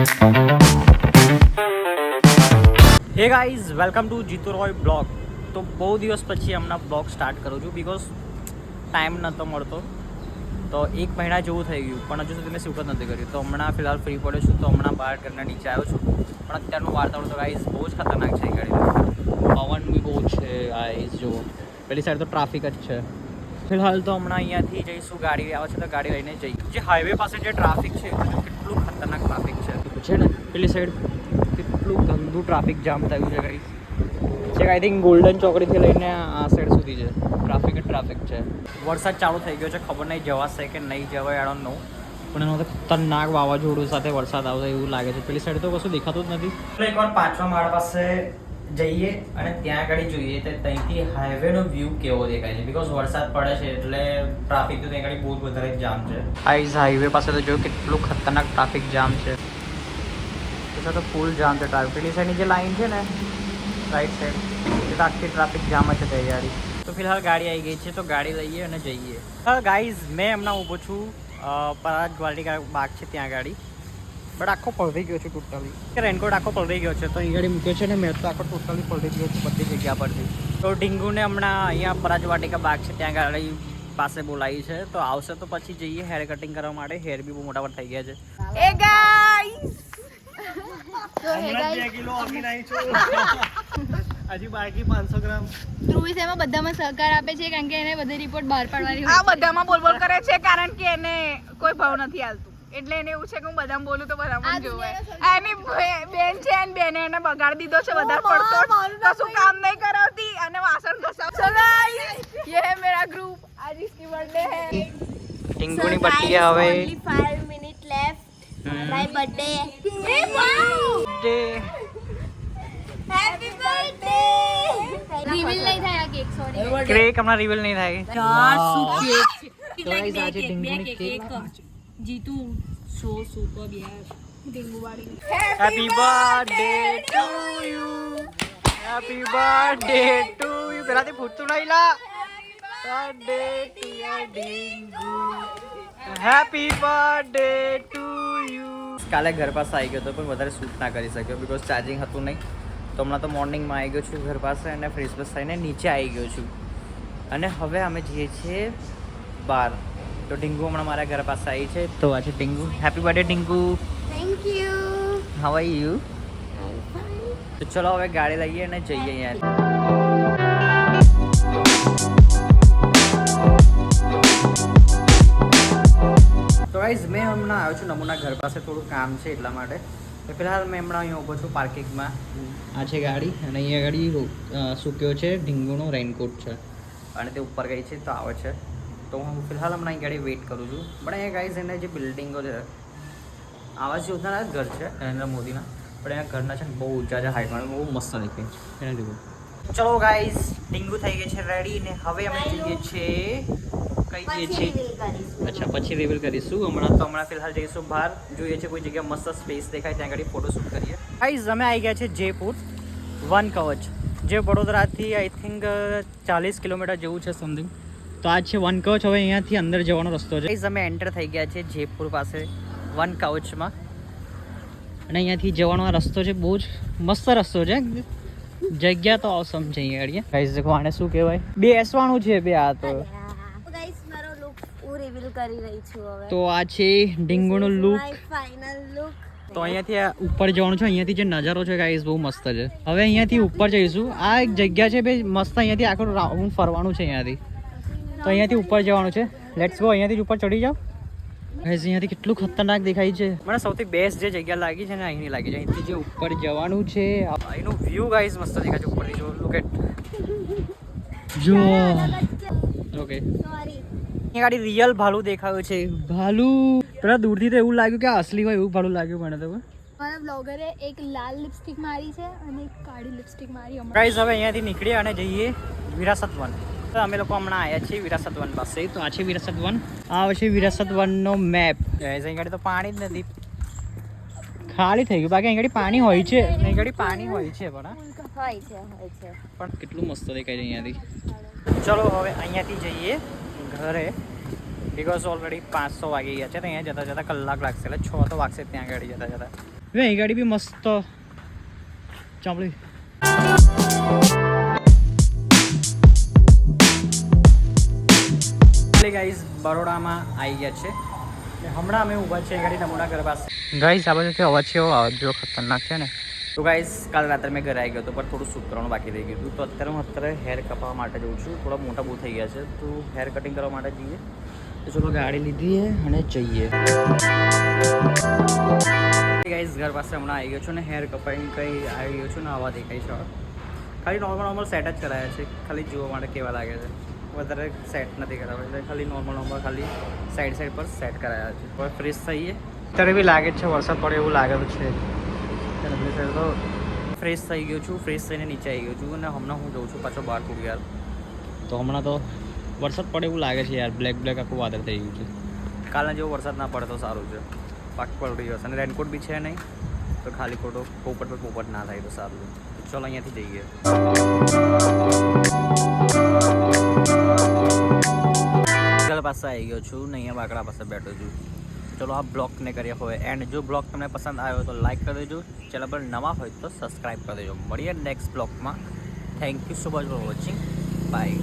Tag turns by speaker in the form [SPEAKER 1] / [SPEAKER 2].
[SPEAKER 1] Hey guys, welcome to Jitu Roy blog. તો બહુ દિવસ પછી હમણાં બ્લોગ સ્ટાર્ટ કરું છું બિકોઝ ટાઈમ નહોતો મળતો. તો 1 મહિના જેવું થઈ ગયું પણ હજુ સુધી મેં શૂટ જ નથી કર્યું. તો હમણાં ફિલહાલ ફ્રી પડ્યો છું, તો હમણાં બહાર ઘરના નીચે આવ્યો છું. પણ અત્યારનું વાતાવરણ તો ગાઈઝ બહુ જ ખતરનાક છે. ગાડી પવન બી બહુ છે ગાઈઝ. જો પેલી સાઈડ તો ટ્રાફિક જ છે. ફિલહાલ તો હમણાં અહીંયાથી જઈશું, ગાડી આવે છે તો ગાડી લઈને જઈએ. જે હાઈવે પાસે જે ટ્રાફિક છે કેટલું ખતરનાક ટ્રાફિક છે ને પેલી સાઈડ કેટલું ગંદુ ટ્રાફિક જામ થયું છે ગાઈસ. જે આઈ થિંક ગોલ્ડન ચોકડીથી લઈને આ સાઈડ સુધી છે, ટ્રાફિક જ ટ્રાફિક છે. વરસાદ ચાલુ થઈ ગયો છે, ખબર નહીં જવાશે કે નહીં જવાય, આઈ ડોન્ટ નો. પણ એનો તો ખતરનાક વાવાઝોડું સાથે વરસાદ આવશે એવું લાગે છે. પેલી સાઈડ તો કશું દેખાતું જ નથી. એકવાર 5મા માળ પાસે જઈએ અને ત્યાં આગળ જોઈએ તો ત્યાંથી હાઈવેનો વ્યૂ કેવો દેખાય છે. બિકોઝ વરસાદ પડે છે એટલે ટ્રાફિક તો ત્યાં આગળ બહુ વધારે જામ છે. હાઈવે પાસે તો જો કેટલું ખતરનાક ટ્રાફિક જામ છે. તો ફૂલ જામ છે ટ્રાફિક. પેલી સાઈડની જે લાઈન છે ને રાઈટ સાઈડ એ તો આખી ટ્રાફિક જામ જ છે તૈયારી. તો ફિલહાલ ગાડી આવી ગઈ છે તો ગાડી લઈએ અને જઈએ. ગાઈઝ મેં હમણાં ઊભો છું પરાજ વાટિકા બાગ છે ત્યાં ગાડી. બટ આખો પલળી ગયો છે ટોટલી. રેનકોટ આખો પલળી ગયો છે તો અહીં ગાડી મૂક્યો છે ને મેં તો આખો ટોટલી પલળી ગયો છે બધી જગ્યા પરથી. તો ઢીંગુને હમણાં અહીંયા પરાજ વાટિકા બાગ છે ત્યાં ગાડી પાસે બોલાવી છે તો આવશે તો પછી જઈએ હેર કટિંગ કરવા માટે. હેર બી બહુ મોટા થઈ ગયા છે.
[SPEAKER 2] એ ગાઈસ
[SPEAKER 1] હજી બાકી 500 ગ્રામ.
[SPEAKER 2] ધ્રુવી એમાં બધામાં સહકાર આપે છે કારણ કે એને બધી રિપોર્ટ બહાર પાડવાની
[SPEAKER 3] આ બધામાં બોલ કરે છે કારણ કે એને કોઈ ભાવ નથી આલતું. એટલે એને એવું છે કે હું બધામાં બોલું તો બધામાં જોવે. એની બેન છે અને બેને એને બગાડી દીધો છે વધારે પડતો. કશું કામ નહીં કરાવતી અને વાસણ ઘસાવ. સો ગાઈસ યે હે મેરા ગ્રુપ. आज इसकी बर्थडे है.
[SPEAKER 1] ઢીંગુની બર્થડે હવે
[SPEAKER 2] 5 મિનિટ લેફ્ટ માય બર્થડે. એ વાવ હેપી બર્થડે. રિવીલ નહીં થાય આ કેક, સોરી.
[SPEAKER 1] કેક હમણાં રિવીલ નહીં થાય.
[SPEAKER 2] યાર શું કેક છે.
[SPEAKER 1] ગાઈસ આજે ઢીંગુની કેક.
[SPEAKER 2] જીતુ સો સુપર યાર. ઢીંગુ વાળી
[SPEAKER 1] happy birthday to you. Happy birthday to you. પેલાથી પૂછતું નહીં લા. Birthday to your Dhingu. Happy birthday to you. કાલે ઘર પાસે આવી ગયો તો પણ વધારે શૂટ ના કરી શક્યો બિકોઝ ચાર્જિંગ હતું નહીં. તો હમણાં તો મોર્નિંગમાં આવી ગયો છું ઘર પાસે અને ફ્રેશ ફ્રેશ થઈને નીચે આવી ગયો છું. અને હવે અમે જઈએ છીએ બહાર. તો ઢીંગુ હમણાં મારા ઘર પાસે આવી છે તો આજે Dhingu happy birthday Dhingu.
[SPEAKER 2] Thank you.
[SPEAKER 1] How are you? તો ચલો હવે ગાડી લઈએ અને જઈએ યાર. તો ગાઈઝ મેં હમણાં આવ્યો છું નમૂના ઘર પાસે, થોડું કામ છે એટલા માટે. તો ફિલહાલ મેં હમણાં અહીંયા ઊભો છું પાર્કિંગમાં. આ છે ગાડી અને અહીંયા ગાડી સૂક્યો છે ઢીંગુનો રેનકોટ છે અને તે ઉપર ગઈ છે તો આવે છે. તો હું ફિલહાલ હમણાં અહીં ગાડી વેઇટ કરું છું. પણ અહીંયા ગાઈઝ એને જે બિલ્ડિંગો છે આવાસ યોજનાના જ ઘર છે નરેન્દ્ર મોદીના. પણ એના ઘરના છે ને બહુ ઊંચા છે હાઈટમાં, બહુ મસ્ત દેખાય છે એને જેવું. ચલો ગાઈઝ ઢીંગુ થઈ ગઈ છે રેડી ને હવે અમે જઈએ છીએ કઈ જઈએ છીએ અચ્છા પછી રિવીલ કરીશું. હમણાં ફિલહાલ જઈશું બહાર, જોઈએ છે કોઈ જગ્યા મસ્ત સ્પેસ દેખાય ત્યાં આગળ ફોટોશૂટ કરીએ. ગાઈઝ અમે આવી ગયા છે જયપુર વન કવચ, જે વડોદરાથી આઈ થિંક 40 કિલોમીટર જેવું છે સમથિંગ. તો આ છે વન કવચ. હવે અહીંયાથી અંદર જવાનો રસ્તો છે. ગાઈઝ અમે એન્ટર થઈ ગયા છે જયપુર પાસે વન કવચમાં અને અહીંયાથી જવાનો આ રસ્તો છે, બહુ જ મસ્ત રસ્તો છે. જગ્યા તો ઓસમ છે અહીંયા. ગાઈઝ દેખો આને શું કહેવાય, બેસવાનું છે બે. આ તો
[SPEAKER 2] ગાઈસ મારો લુક હું રિવીલ કરી રહી છું હવે.
[SPEAKER 1] તો આ છે ઢીંગુનો લુક.
[SPEAKER 2] My final look.
[SPEAKER 1] તો અહીંયાથી ઉપર જવાનું છે. અહીંયાથી જે નજારો છે ગાઈઝ બહુ મસ્ત છે. હવે અહીંયાથી ઉપર જઈશું. આ એક જગ્યા છે બે મસ્ત, અહીંયાથી આખું રાઉન્ડ ફરવાનું છે અહીંયાથી. તો અહીંયાથી ઉપર જવાનું છે. Let's go. અહીંયાથી જ ઉપર ચડી જાઓ. ગાઈઝ અહીંયાથી કેટલું ખતરનાક દેખાય છે. મને સૌથી બેસ્ટ જે જગ્યા લાગી છે ને અહીંની લાગી છે. અહીંથી જે ઉપર જવાનું છે અહીંનું વ્યૂ ગાઈઝ મસ્ત દેખાય છે ઉપરથી. જો લુક એટ જો. Okay
[SPEAKER 2] sorry.
[SPEAKER 1] અહીંયા ગાડી રિયલ ભાલુ દેખાયું છે. ભાલુ પેલા દૂરથી તો એવું લાગ્યું કે અસલી હોય એવું ભાલુ લાગ્યું મને તો.
[SPEAKER 2] મારા બ્લોગરે એક લાલ લિપસ્ટિક મારી છે અને એક કાળી લિપસ્ટિક મારી.
[SPEAKER 1] ગાઈઝ હવે અહીંયાથી નીકળીએ અને જઈએ વિરાસત વન. તો અમે લોકો હમણાં આવ્યા છીએ વિરાસત વન પાસે. તો આ છે વિરાસત વન. આ છે વિરાસત વનનો મેપ. ગાઈઝ અહીં ગાડી તો પાણી જ નથી, ખાલી થઈ ગયું. બાકી અહીં ગાડી પાણી હોય છે, અહીં ગાડી પાણી હોય છે પણ
[SPEAKER 2] હોય છે
[SPEAKER 1] પણ કેટલું મસ્ત દેખાય છે અહીંયાથી. ચલો હવે અહીંયાથી જઈએ ઘરે. બિકોઝ ઓલરેડી 500 વાગી ગયા છે તો અહીંયા જતાં જતાં કલાક લાગશે એટલે 6 તો વાગશે ત્યાં ગાડી જતાં જતાં. હવે અહીં ગાડી બી મસ્ત ચાંપડી. ગાઈઝ બરોડામાં આવી ગયા છે હમણાં અમે ઊભા છે ગાડી નમૂના ઘર પાસે. ગાઈઝ આ બાજુથી અવાજ છે જો ખતરનાક છે ને. તો ગાઈઝ કાલ રાત્રે મેં ઘરે આવી ગયો હતો પણ થોડું શૂટ કરવાનું બાકી રહી ગયું હતું. તો અત્યારે હું હેર કપાવવા માટે જઉં છું. થોડા મોટા બહુ થઈ ગયા છે તો હેર કટિંગ કરવા માટે જઈએ. તો ચલો ગાડી લીધી અને જઈએ. ગાઈઝ ઘર પાસે હમણાં આવી ગયો છું ને હેર કપાઈને કંઈ આવી ગયો છું ને આવા દેખાય છે. ખાલી નોર્મલ સેટ જ કરાયા છે ખાલી જોવા માટે કેવા લાગે છે. વધારે સેટ નથી કરાવ્યા એટલે ખાલી નોર્મલ ખાલી સાઈડ પર સેટ કરાયા છે. હવે ફ્રેશ થઈએ. અત્યારે બી લાગે છે વરસાદ પડે એવું લાગે છે. તો ફ્રેશ થઈ ગયો છું. ફ્રેશ થઈને નીચે આવી ગયો છું અને હમણાં હું જઉં છું પાછો બહાર થોડી યાર. તો હમણાં તો વરસાદ પડે એવું લાગે છે યાર. બ્લેક આખું વાદળ થઈ ગયું છે. કાલના જેવો વરસાદ ના પડે તો સારું છે. પાક પડી જશે અને રેનકોટ બી છે નહીં તો ખાલી ખોટો પોપટ ના થાય તો સારું છે. તો ચલો અહીંયાથી જઈએ. પાસે આવી ગયો છું ને અહીંયા બાકડા પાસે બેઠો છું. ચલો આ બ્લોગને કરીએ હવે એન્ડ. જો બ્લોગ તમને પસંદ આવ્યો તો લાઈક કરી દેજો. ચેનલ પર નવા હોય તો સબસ્ક્રાઈબ કરી દેજો. મળીએ નેક્સ્ટ બ્લોગમાં. Thank you so much for watching. By.